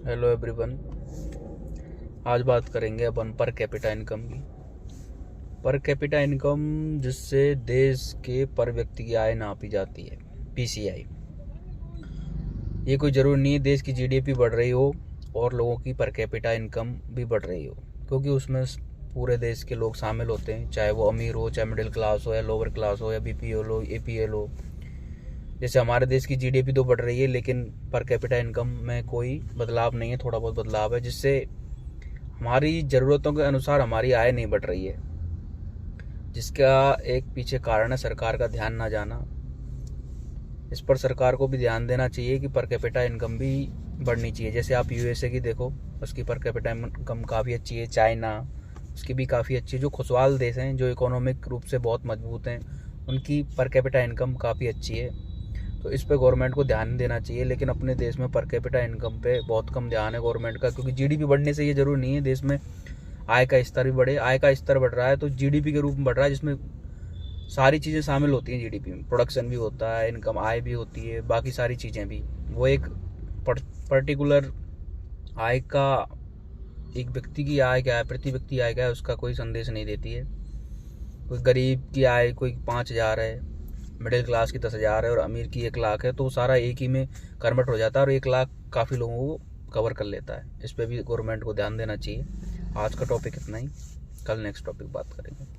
Hello everyone. आज बात करेंगे अपन पर कैपिटा इनकम की। पर कैपिटा इनकम जिससे देश के पर व्यक्ति की आय नापी जाती है, पीसीआई। ये कोई ज़रूरी नहीं है देश की जीडीपी बढ़ रही हो और लोगों की पर कैपिटा इनकम भी बढ़ रही हो, क्योंकि उसमें पूरे देश के लोग शामिल होते हैं, चाहे वो अमीर हो, चाहे मिडिल क्लास हो, या लोअर क्लास हो, या बीपीएल हो, एपीएल हो। जैसे हमारे देश की जीडीपी तो बढ़ रही है, लेकिन पर कैपिटा इनकम में कोई बदलाव नहीं है, थोड़ा बहुत बदलाव है, जिससे हमारी ज़रूरतों के अनुसार हमारी आय नहीं बढ़ रही है। जिसका एक पीछे कारण है सरकार का ध्यान ना जाना। इस पर सरकार को भी ध्यान देना चाहिए कि पर कैपिटा इनकम भी बढ़नी चाहिए। जैसे आप यूएसए की देखो, उसकी पर कैपिटा इनकम काफ़ी अच्छी है। चाइना, उसकी भी काफ़ी अच्छी है। जो खुशहाल देश हैं, जो इकोनॉमिक रूप से बहुत मजबूत हैं, उनकी पर कैपिटा इनकम काफ़ी अच्छी है। तो इस पे गवर्नमेंट को ध्यान देना चाहिए। लेकिन अपने देश में पर कैपिटा इनकम पे बहुत कम ध्यान है गवर्नमेंट का, क्योंकि जीडीपी बढ़ने से ये जरूरी नहीं है देश में आय का स्तर भी बढ़े। आय का स्तर बढ़ रहा है तो जीडीपी के रूप में बढ़ रहा है, जिसमें सारी चीज़ें शामिल होती हैं। जीडीपी में प्रोडक्शन भी होता है, इनकम आय भी होती है, बाकी सारी चीज़ें भी। वो एक पर्टिकुलर आय का, एक व्यक्ति की आय क्या है, प्रति व्यक्ति आय क्या है, उसका कोई संदेश नहीं देती है। कोई गरीब की आय कोई 5,000 है, मिडिल क्लास की 10,000 है, और अमीर की 1 लाख है, तो सारा एक ही में कन्वर्ट हो जाता है और 1 लाख काफ़ी लोगों को कवर कर लेता है। इस पर भी गवर्नमेंट को ध्यान देना चाहिए। आज का टॉपिक इतना ही, कल नेक्स्ट टॉपिक बात करेंगे।